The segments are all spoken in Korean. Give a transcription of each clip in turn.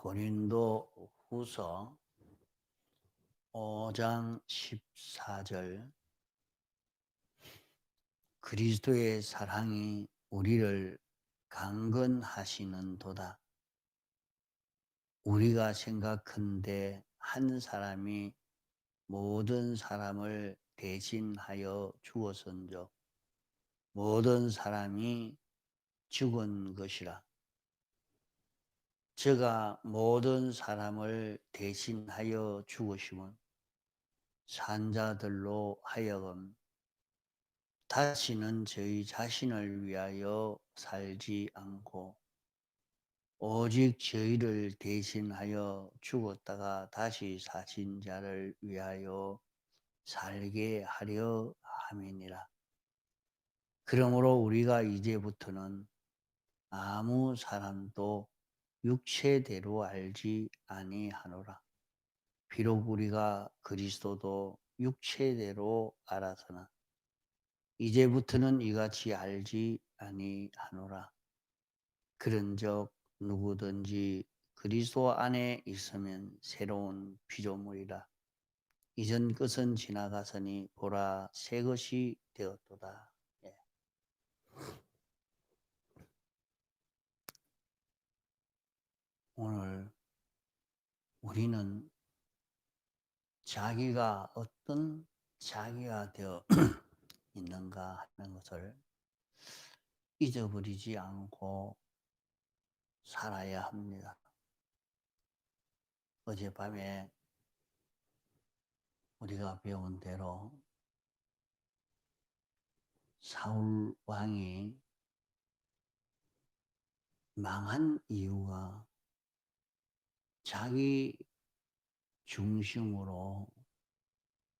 고린도 후서 5장 14절. 그리스도의 사랑이 우리를 강건하시는도다. 우리가 생각컨대 한 사람이 모든 사람을 대신하여 죽었은즉 모든 사람이 죽은 것이라. 저가 모든 사람을 대신하여 죽으심은 산자들로 하여금 다시는 저희 자신을 위하여 살지 않고 오직 저희를 대신하여 죽었다가 다시 사신 자를 위하여 살게 하려 함이니라. 그러므로 우리가 이제부터는 아무 사람도 육체대로 알지 아니하노라. 비록 우리가 그리스도도 육체대로 알아서나 이제부터는 이같이 알지 아니하노라. 그런즉 누구든지 그리스도 안에 있으면 새로운 피조물이라. 이전 것은 지나가서니 보라 새 것이 되었도다. 예. 오늘 우리는 자기가 어떤 자기가 되어 있는가 하는 것을 잊어버리지 않고 살아야 합니다. 어젯밤에 우리가 배운 대로 사울 왕이 망한 이유가 자기 중심으로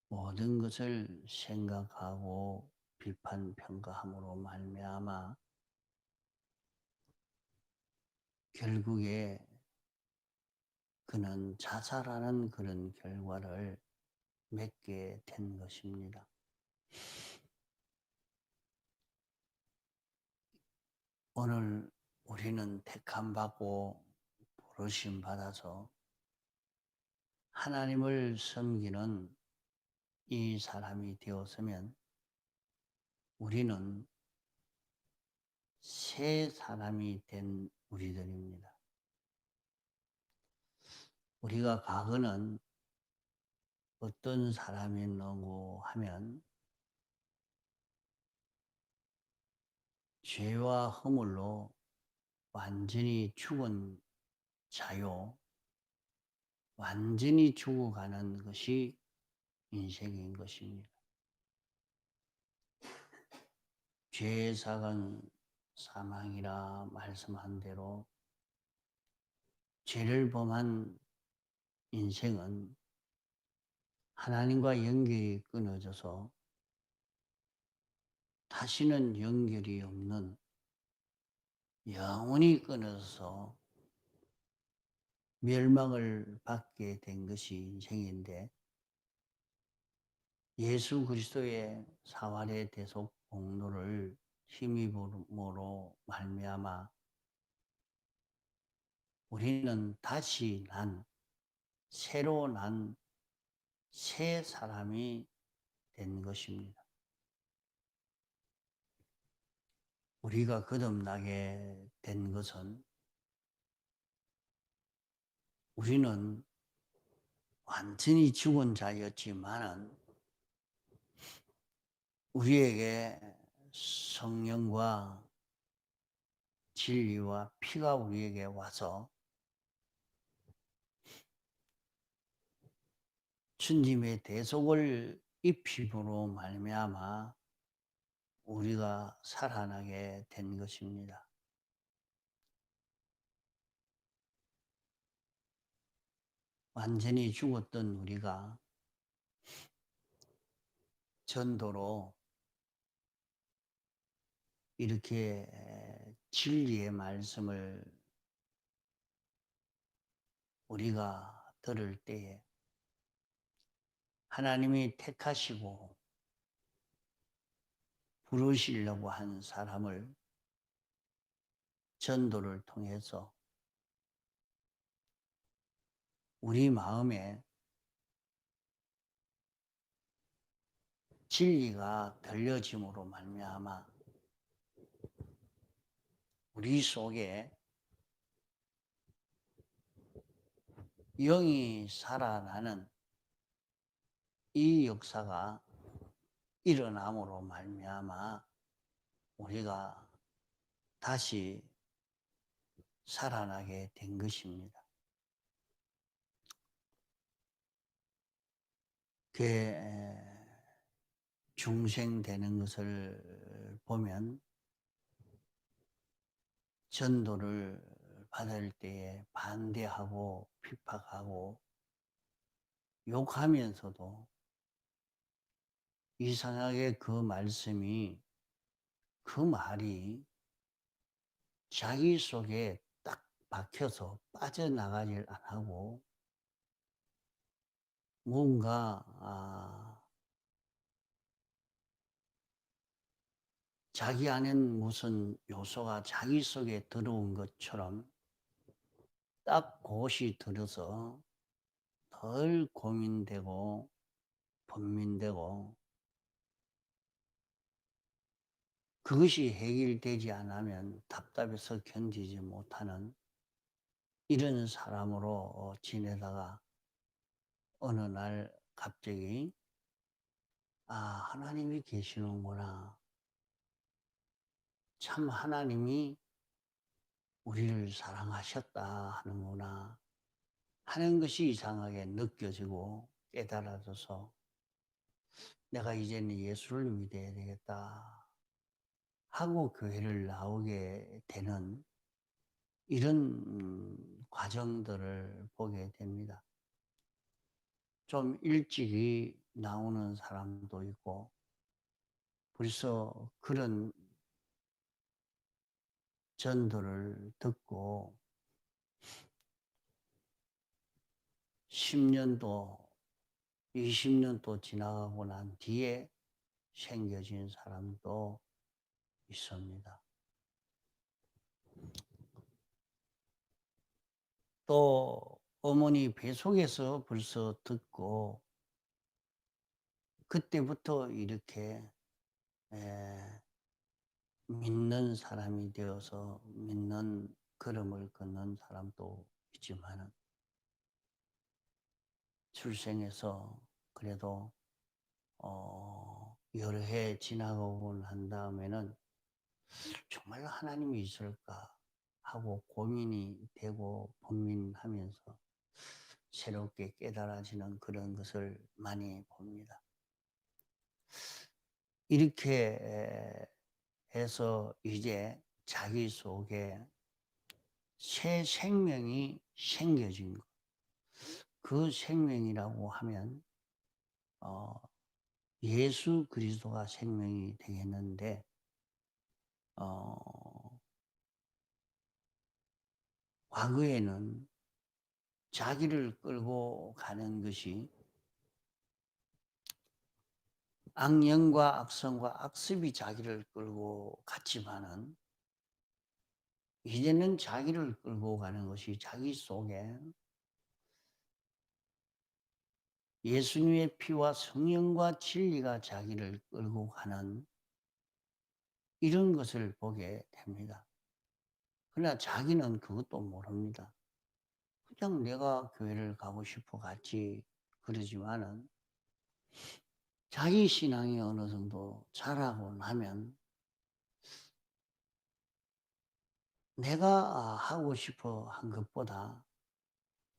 모든 것을 생각하고 비판 평가함으로 말미암아 결국에 그는 자살하는 그런 결과를 맺게 된 것입니다. 오늘 우리는 택함받고 부르심 받아서 하나님을 섬기는 이 사람이 되었으면 우리는 새 사람이 된 우리들입니다. 우리가 과거는 어떤 사람이었는고 하면 죄와 허물로 완전히 죽은 자요, 완전히 죽어가는 것이 인생인 것입니다. 죄의 삭은 사망이라 말씀한 대로 죄를 범한 인생은 하나님과 연결이 끊어져서 다시는 연결이 없는, 영원히 끊어져서 멸망을 받게 된 것이 인생인데, 예수 그리스도의 사활의 대속 공로를 힘입음으로 말미암아 우리는 다시 새로 난 새 사람이 된 것입니다. 우리가 거듭나게 된 것은 우리는 완전히 죽은 자였지만은 우리에게 성령과 진리와 피가 우리에게 와서 주님의 대속을 입힘으로 말미암아 우리가 살아나게 된 것입니다. 완전히 죽었던 우리가 전도로 이렇게 진리의 말씀을 우리가 들을 때에 하나님이 택하시고 부르시려고 한 사람을 전도를 통해서 우리 마음에 진리가 들려짐으로 말미암아 우리 속에 영이 살아나는 이 역사가 일어남으로 말미암아 우리가 다시 살아나게 된 것입니다. 그 중생되는 것을 보면 전도를 받을 때에 반대하고 핍박하고 욕하면서도 이상하게 그 말씀이, 그 말이 자기 속에 딱 박혀서 빠져나가질 안 하고 뭔가 자기 안엔 무슨 요소가 자기 속에 들어온 것처럼 딱 곧이 들어서 덜 고민되고 번민되고 그것이 해결되지 않으면 답답해서 견디지 못하는 이런 사람으로 지내다가 어느 날 갑자기 하나님이 계시는구나. 참 하나님이 우리를 사랑하셨다 하는구나 하는 것이 이상하게 느껴지고 깨달아져서 내가 이제는 예수를 믿어야 되겠다 하고 교회를 나오게 되는 이런 과정들을 보게 됩니다. 좀 일찍이 나오는 사람도 있고 벌써 그런 전도를 듣고 10년도, 20년도 지나가고 난 뒤에 생겨진 사람도 있습니다. 또 어머니 뱃속에서 벌써 듣고 그때부터 이렇게 믿는 사람이 되어서 믿는 걸음을 걷는 사람도 있지만 출생해서 그래도 여러 해 지나가고 난 다음에는 정말 하나님이 있을까 하고 고민이 되고 고민하면서 새롭게 깨달아지는 그런 것을 많이 봅니다. 이렇게 해서 이제 자기 속에 새 생명이 생겨진 것. 그 생명이라고 하면 예수 그리스도가 생명이 되겠는데 과거에는 자기를 끌고 가는 것이 악령과 악성과 악습이 자기를 끌고 갔지만은 이제는 자기를 끌고 가는 것이 자기 속에 예수님의 피와 성령과 진리가 자기를 끌고 가는 이런 것을 보게 됩니다. 그러나 자기는 그것도 모릅니다. 그냥 내가 교회를 가고 싶어 갔지 그러지만은 자기 신앙이 어느 정도 자라고 나면 내가 하고 싶어 한 것보다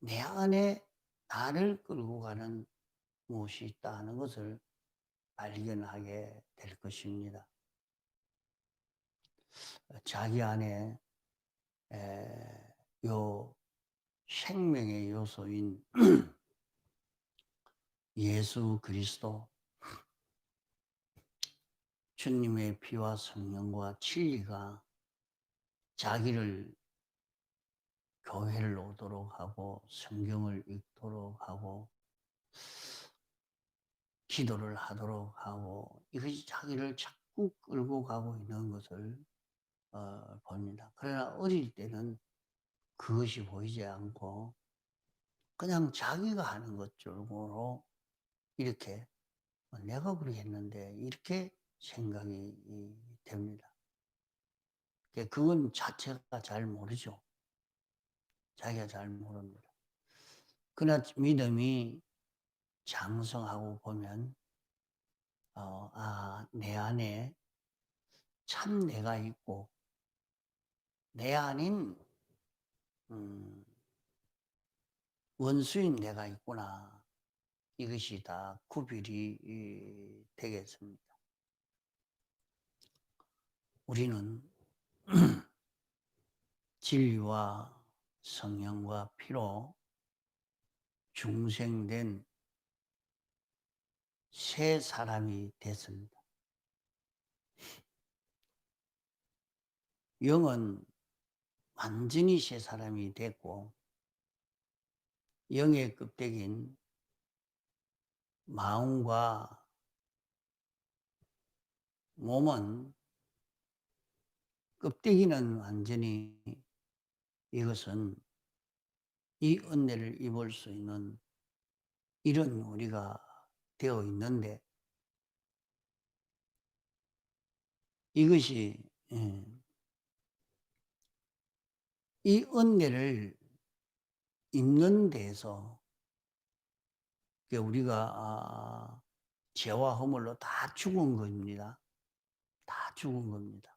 내 안에 나를 끌고 가는 무엇이 있다 하는 것을 발견하게 될 것입니다. 자기 안에 요 생명의 요소인 예수 그리스도 주님의 피와 성령과 진리가 자기를 교회를 오도록 하고 성경을 읽도록 하고 기도를 하도록 하고 이것이 자기를 자꾸 끌고 가고 있는 것을 봅니다. 그러나 어릴 때는 그것이 보이지 않고 그냥 자기가 하는 것으로 이렇게 '내가 그렇게 했는데.' 이렇게 생각이 됩니다. 그건 자체가 잘 모르죠. 자기가 잘 모릅니다. 그러나 믿음이 장성하고 보면 내 안에 참 내가 있고 내 아닌 음 원수인 내가 있구나. 이것이 다 구별이 되겠습니다. 우리는 진리와 성령과 피로 중생된 새 사람이 됐습니다. 영은 완전히 새 사람이 됐고 영의 껍데기인 마음과 몸은 껍데기는 완전히 이것은 이 은혜를 입을 수 있는 이런 우리가 되어 있는데 이것이 이 은혜를 입는 데에서 우리가 죄와 허물로 다 죽은 겁니다. 다 죽은 겁니다.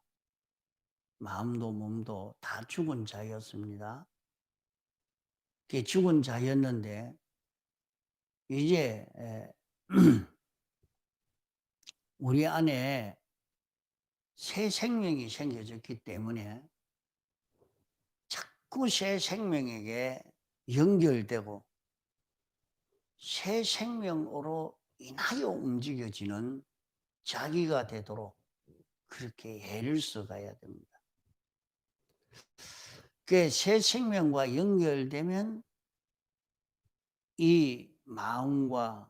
마음도 몸도 다 죽은 자였습니다. 죽은 자였는데 이제 우리 안에 새 생명이 생겨졌기 때문에 자꾸 새 생명에게 연결되고 새 생명으로 인하여 움직여지는 자기가 되도록 그렇게 애를 써가야 됩니다. 새 생명과 연결되면 이 마음과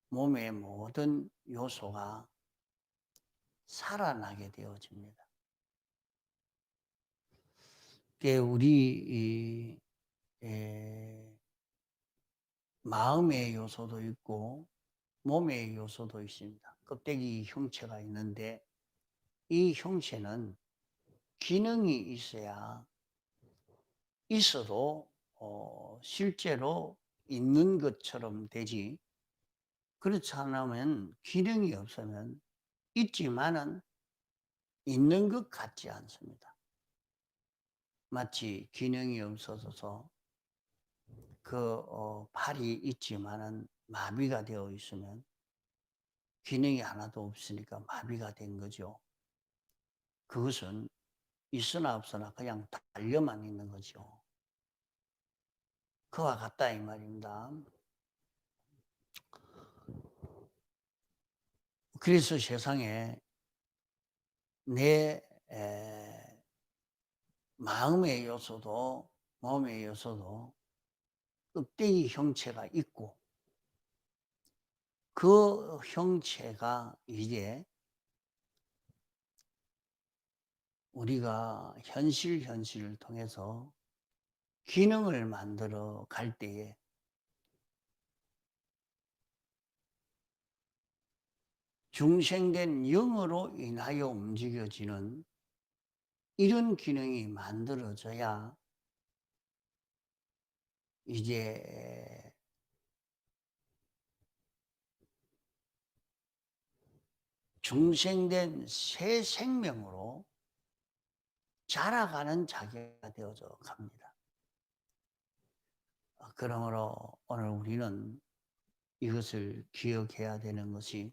몸의 모든 요소가 살아나게 되어집니다. 우리 마음의 요소도 있고 몸의 요소도 있습니다. 껍데기 형체가 있는데 이 형체는 기능이 있어도 실제로 있는 것처럼 되지, 그렇지 않으면 기능이 없으면 있지만은 있는 것 같지 않습니다. 마치 기능이 없어서 팔이 있지만은 마비가 되어 있으면 기능이 하나도 없으니까 마비가 된 거죠. 그것은 있으나 없으나 그냥 달려만 있는 거죠. 그와 같다 이 말입니다. 그래서 세상에 내 마음의 요소도 몸의 요소도 껍데기 형체가 있고 그 형체가 이제 우리가 현실을 통해서 기능을 만들어 갈 때에 중생된 영으로 인하여 움직여지는 이런 기능이 만들어져야 이제 중생된 새 생명으로 자라가는 자기가 되어져 갑니다. 그러므로 오늘 우리는 이것을 기억해야 되는 것이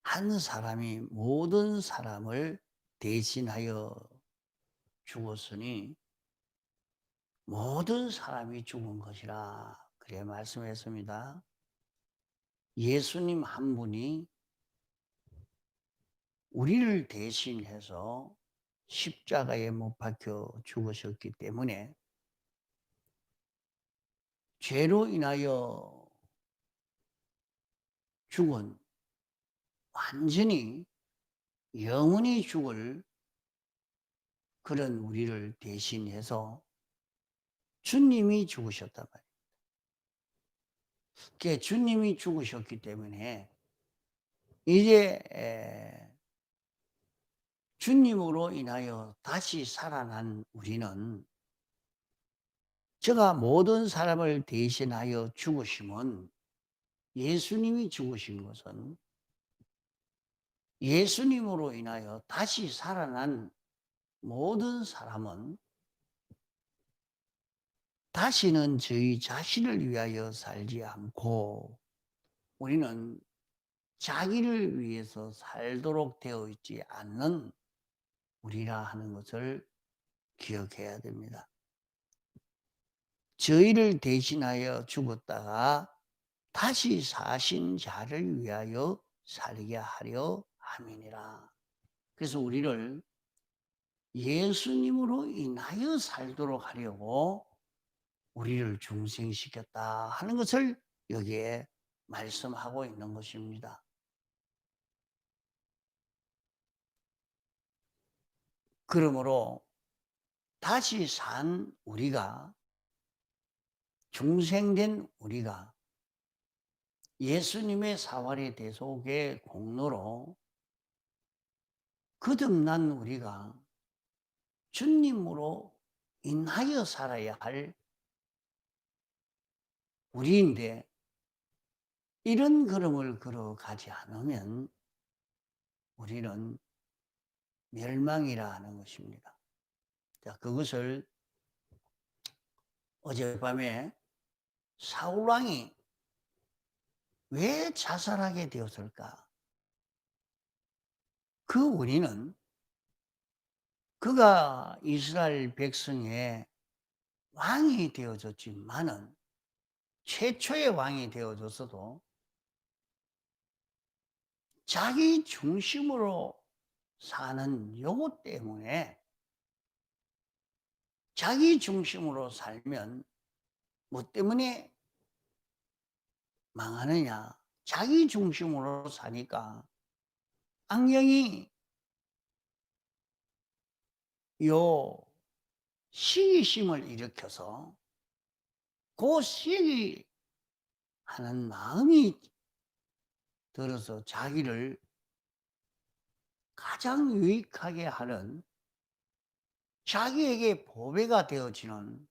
한 사람이 모든 사람을 대신하여 죽었으니 모든 사람이 죽은 것이라 그래 말씀했습니다. 예수님 한 분이 우리를 대신해서 십자가에 못 박혀 죽으셨기 때문에 죄로 인하여 죽은 완전히 영원히 죽을 그런 우리를 대신해서 주님이 죽으셨단 말이에요. 그러니까 주님이 죽으셨기 때문에 이제 주님으로 인하여 다시 살아난 우리는, 제가 모든 사람을 대신하여 죽으심은, 예수님이 죽으신 것은 예수님으로 인하여 다시 살아난 모든 사람은 다시는 저희 자신을 위하여 살지 않고 우리는 자기를 위해서 살도록 되어 있지 않는 우리라 하는 것을 기억해야 됩니다. 저희를 대신하여 죽었다가 다시 사신 자를 위하여 살게 하려 함이니라. 그래서 우리를 예수님으로 인하여 살도록 하려고 우리를 중생시켰다 하는 것을 여기에 말씀하고 있는 것입니다. 그러므로 다시 산 우리가, 중생된 우리가 예수님의 사활의 대속의 공로로 거듭난 우리가 주님으로 인하여 살아야 할 우리인데, 이런 걸음을 걸어가지 않으면 우리는 멸망이라 하는 것입니다. 자, 그것을 어젯밤에 사울왕이 왜 자살하게 되었을까? 그 원인은 그가 이스라엘 백성의 왕이 되어졌지만은, 최초의 왕이 되어졌어도 자기 중심으로 사는 요거 때문에, 자기 중심으로 살면 뭐 때문에 망하느냐? 자기 중심으로 사니까 악령이 요 시기심을 일으켜서 그 시기하는 마음이 들어서 자기를 가장 유익하게 하는, 자기에게 보배가 되어지는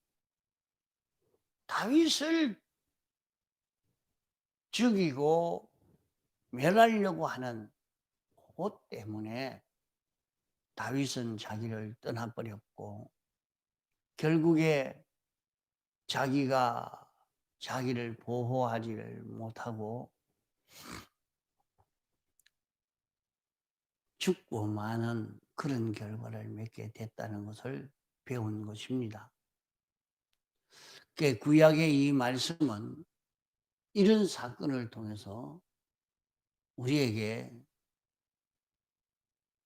다윗을 죽이고 멸하려고 하는 그것 때문에 다윗은 자기를 떠나버렸고, 결국에 자기가 자기를 보호하지를 못하고 죽고 마는 그런 결과를 맺게 됐다는 것을 배운 것입니다. 구약의 이 말씀은 이런 사건을 통해서 우리에게,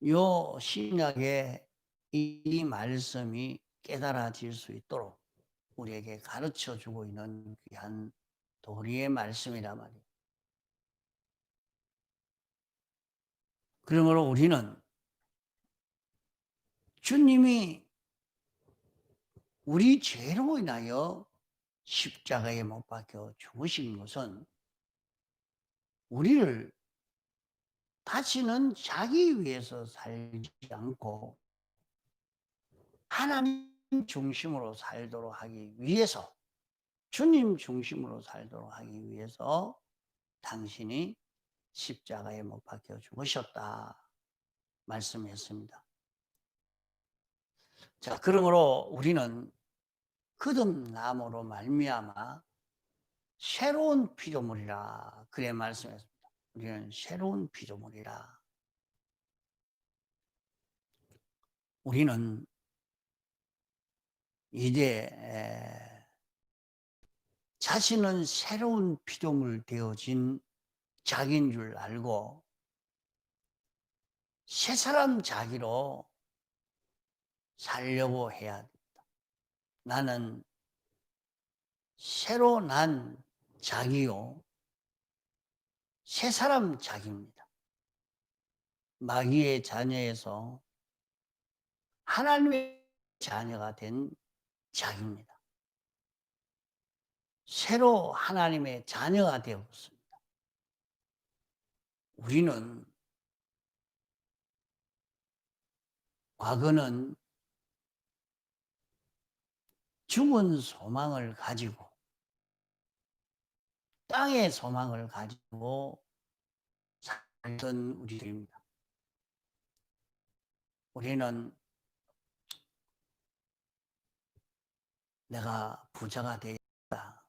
요 신약의 이 말씀이 깨달아질 수 있도록 우리에게 가르쳐 주고 있는 귀한 도리의 말씀이란 말이에요. 그러므로 우리는 주님이 우리 죄로 인하여 십자가에 못 박혀 죽으신 것은 우리를 다시는 자기 위해서 살지 않고 하나님 중심으로 살도록 하기 위해서, 주님 중심으로 살도록 하기 위해서 당신이 십자가에 못 박혀 죽으셨다 말씀했습니다. 자, 그러므로 우리는 거듭남으로 말미암아 새로운 피조물이라 그래 말씀했습니다. 우리는 새로운 피조물이라. 우리는 이제 자신은 새로운 피조물 되어진 자기인 줄 알고 새 사람 자기로 살려고 해야 합니다. 나는 새로 난 자기요, 새 사람 자기입니다. 마귀의 자녀에서 하나님의 자녀가 된 자입니다. 새로 하나님의 자녀가 되었습니다. 우리는 과거는 죽은 소망을 가지고 땅의 소망을 가지고 살던 우리들입니다. 우리는 내가 부자가 되겠다.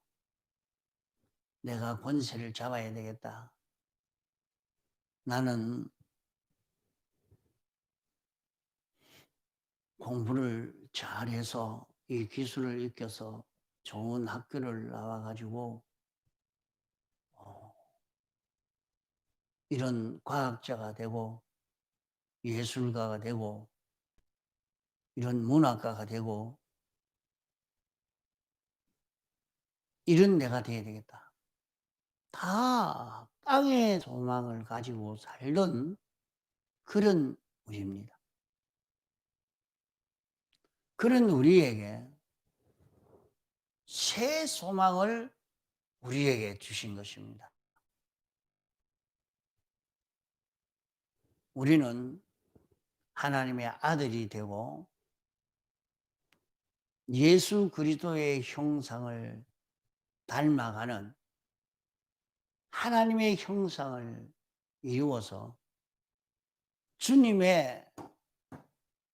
내가 권세를 잡아야 되겠다. 나는 공부를 잘해서 이 기술을 익혀서 좋은 학교를 나와가지고 이런 과학자가 되고 예술가가 되고 이런 문학가가 되고 이런 내가 돼야 되겠다. 다 땅의 소망을 가지고 살던 그런 우리입니다. 그런 우리에게 새 소망을 우리에게 주신 것입니다. 우리는 하나님의 아들이 되고 예수 그리스도의 형상을 닮아가는 하나님의 형상을 이루어서 주님의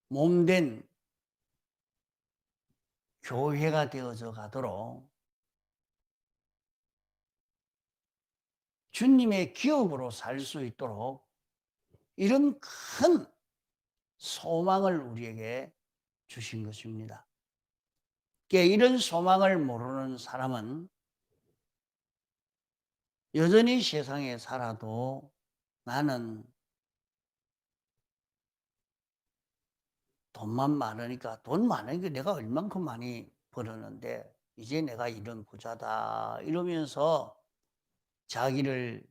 몸된 교회가 되어져 가도록 주님의 기업으로 살 수 있도록 이런 큰 소망을 우리에게 주신 것입니다. 이런 소망을 모르는 사람은 여전히 세상에 살아도 나는 돈만 많으니까 돈 많으니까 내가 얼만큼 많이 벌었는데 이제 내가 이런 부자다 이러면서 자기를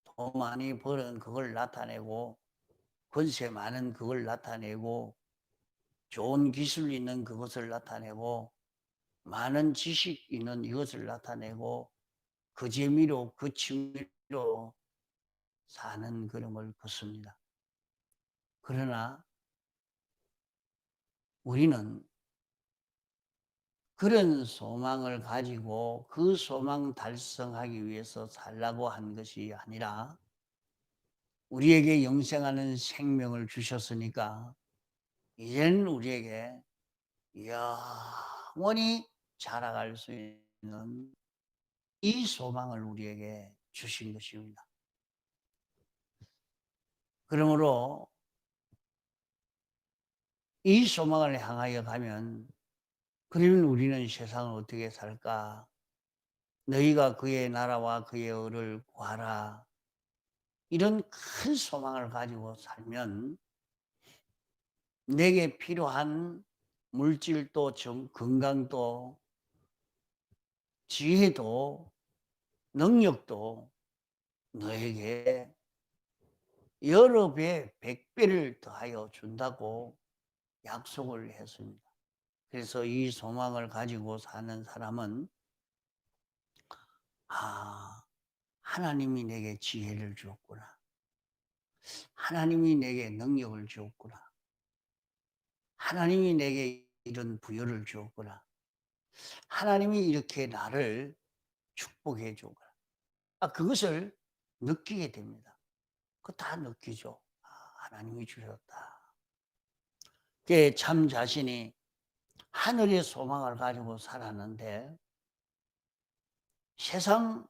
돈 많이 벌은 그걸 나타내고 권세 많은 그걸 나타내고 좋은 기술 있는 그것을 나타내고 많은 지식 있는 이것을 나타내고 그 재미로 그 취미로 사는 그런 걸 봤습니다. 그러나 우리는 그런 소망을 가지고 그 소망 달성하기 위해서 살라고 한 것이 아니라 우리에게 영생하는 생명을 주셨으니까 이제는 우리에게 영원히 자라갈 수 있는 이 소망을 우리에게 주신 것입니다. 그러므로 이 소망을 향하여 가면 그러면 우리는 세상을 어떻게 살까? 너희가 그의 나라와 그의 의를 구하라. 이런 큰 소망을 가지고 살면 내게 필요한 물질도 건강도 지혜도 능력도 너에게 여러 배, 100배를 더하여 준다고 약속을 했습니다. 그래서 이 소망을 가지고 사는 사람은 하나님이 내게 지혜를 주었구나. 하나님이 내게 능력을 주었구나. 하나님이 내게 이런 부여를 주었구나. 하나님이 이렇게 나를 축복해 주었구나. 그것을 느끼게 됩니다. 그거 다 느끼죠. 하나님이 주셨다. 참 자신이 하늘의 소망을 가지고 살았는데 세상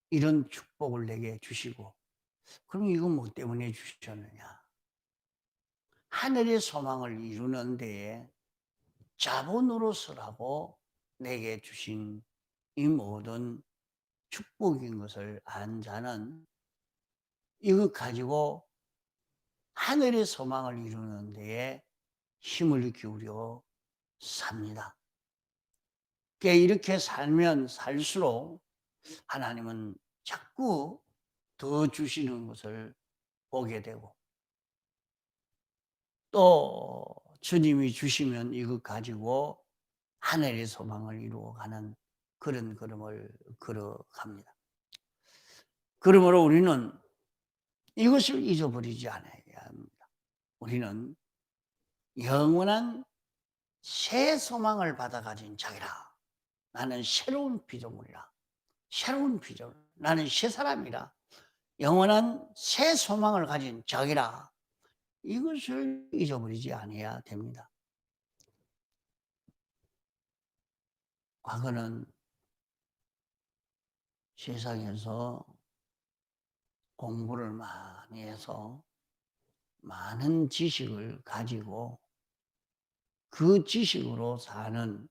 이런 축복을 내게 주시고 그럼 이건 뭐 때문에 주셨느냐? 하늘의 소망을 이루는 데에 자본으로서라고 내게 주신 이 모든 축복인 것을 안 자는 이것 가지고 하늘의 소망을 이루는 데에 힘을 기울여 삽니다. 이렇게 살면 살수록 하나님은 자꾸 더 주시는 것을 보게 되고 또 주님이 주시면 이것 가지고 하늘의 소망을 이루어가는 그런 걸음을 걸어갑니다. 그러므로 우리는 이것을 잊어버리지 않아야 합니다. 우리는 영원한 새 소망을 받아 가진 자기라. 나는 새로운 피조물이라. 새로운 피조물. 나는 새 사람이라. 영원한 새 소망을 가진 자기라. 이것을 잊어버리지 않아야 됩니다. 과거는 세상에서 공부를 많이 해서 많은 지식을 가지고 그 지식으로 사는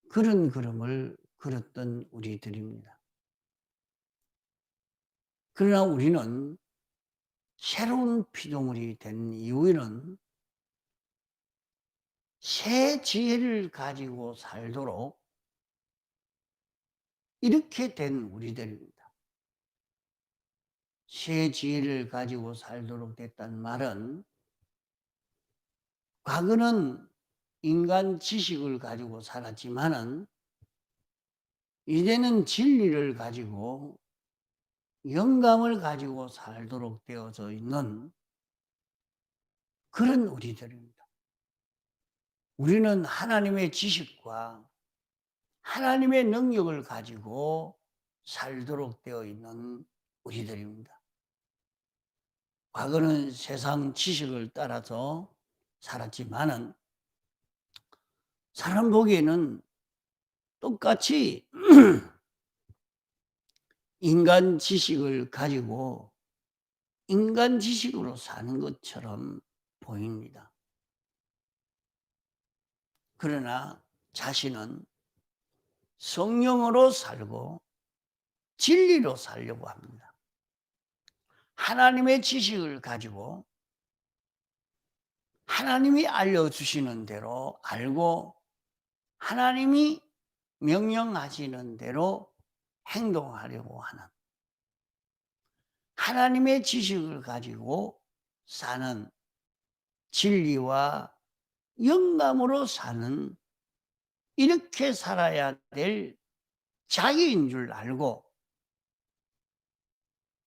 그런 걸음을 걸었던 우리들입니다. 그러나 우리는 새로운 피조물이 된 이후에는 새 지혜를 가지고 살도록 이렇게 된 우리들입니다. 새 지혜를 가지고 살도록 됐다는 말은 과거는 인간 지식을 가지고 살았지만은 이제는 진리를 가지고 영감을 가지고 살도록 되어져 있는 그런 우리들입니다. 우리는 하나님의 지식과 하나님의 능력을 가지고 살도록 되어 있는 우리들입니다. 과거는 세상 지식을 따라서 살았지만은 사람 보기에는 똑같이 인간 지식을 가지고 인간 지식으로 사는 것처럼 보입니다. 그러나 자신은 성령으로 살고 진리로 살려고 합니다. 하나님의 지식을 가지고 하나님이 알려주시는 대로 알고 하나님이 명령하시는 대로 행동하려고 하는 하나님의 지식을 가지고 사는 진리와 영감으로 사는 이렇게 살아야 될 자기인 줄 알고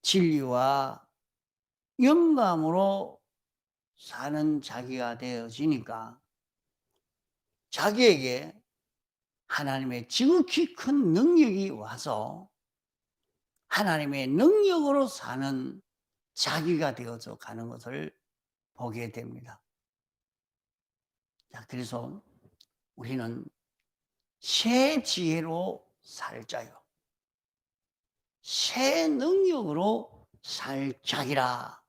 진리와 영감으로 사는 자기가 되어지니까 자기에게 하나님의 지극히 큰 능력이 와서 하나님의 능력으로 사는 자기가 되어져 가는 것을 보게 됩니다. 자, 그래서 우리는 새 지혜로 살자요. 새 능력으로 살 자기라.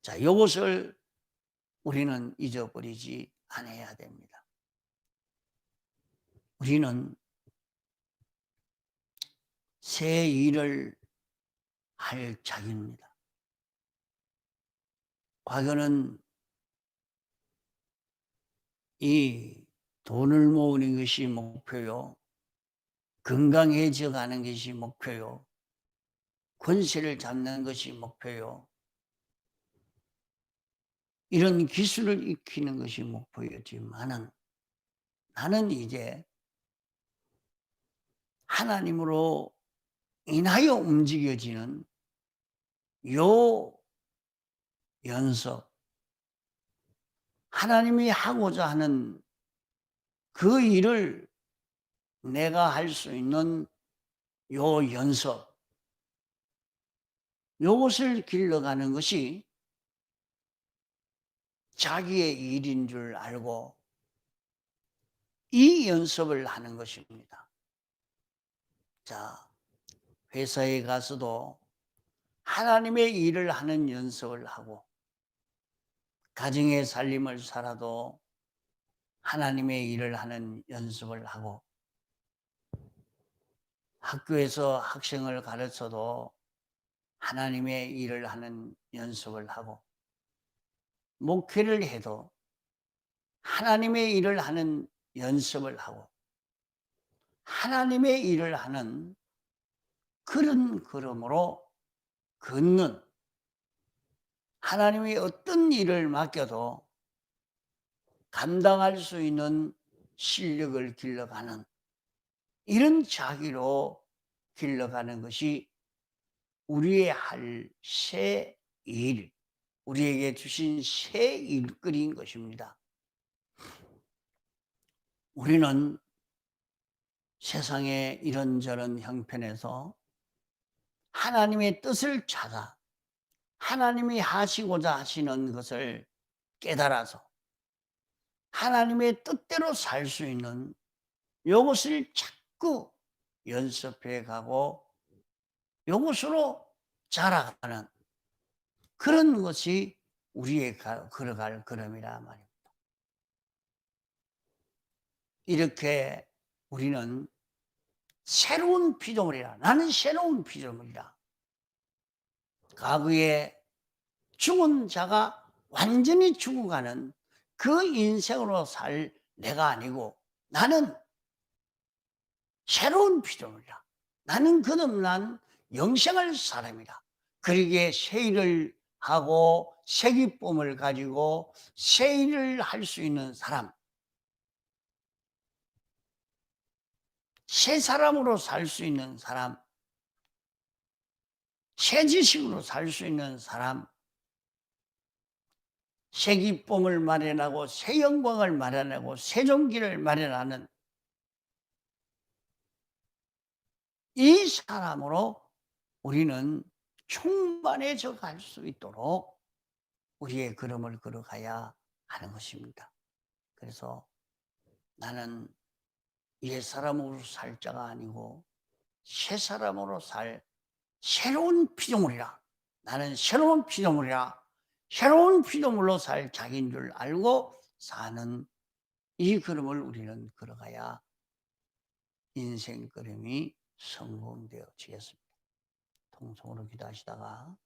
자, 이것을 우리는 잊어버리지 않아야 됩니다. 우리는 새 일을 할 자기입니다. 과거는 이 돈을 모으는 것이 목표요. 건강해져 가는 것이 목표요. 권세를 잡는 것이 목표요. 이런 기술을 익히는 것이 목표였지만은 나는 이제 하나님으로 인하여 움직여지는 요 연석, 하나님이 하고자 하는 그 일을 내가 할 수 있는 요 연석, 요것을 길러가는 것이 자기의 일인 줄 알고 이 연습을 하는 것입니다. 자, 회사에 가서도 하나님의 일을 하는 연습을 하고 가정의 살림을 살아도 하나님의 일을 하는 연습을 하고 학교에서 학생을 가르쳐도 하나님의 일을 하는 연습을 하고 목회를 해도 하나님의 일을 하는 연습을 하고 하나님의 일을 하는 그런 걸음으로 걷는 하나님이 어떤 일을 맡겨도 감당할 수 있는 실력을 길러가는 이런 자기로 길러가는 것이 우리의 할 새 일, 우리에게 주신 새 일거리인 것입니다. 우리는 세상의 이런저런 형편에서 하나님의 뜻을 찾아 하나님이 하시고자 하시는 것을 깨달아서 하나님의 뜻대로 살 수 있는 요것을 자꾸 연습해 가고 요것으로 자라가는 그런 것이 우리의 걸어갈 걸음이라 말입니다. 이렇게 우리는 새로운 피조물이라. 나는 새로운 피조물이다. 과거에 죽은 자가 완전히 죽어가는 그 인생으로 살 내가 아니고 나는 새로운 피조물이다. 나는 거듭난 영생할 사람이다. 그러기에 새 일을 하고 새 기쁨을 가지고 새 일을 할 수 있는 사람, 새 사람으로 살 수 있는 사람, 새 지식으로 살 수 있는 사람, 새 기쁨을 마련하고 새 영광을 마련하고 새 종기를 마련하는 이 사람으로 우리는 충만해져 갈 수 있도록 우리의 걸음을 걸어가야 하는 것입니다. 그래서 나는 옛사람으로 살 자가 아니고 새사람으로 살 새로운 피조물이라. 나는 새로운 피조물이라. 새로운 피조물로 살 자기인 줄 알고 사는 이 걸음을 우리는 걸어가야 인생 걸음이 성공되어지겠습니다. 통성으로 기도하시다가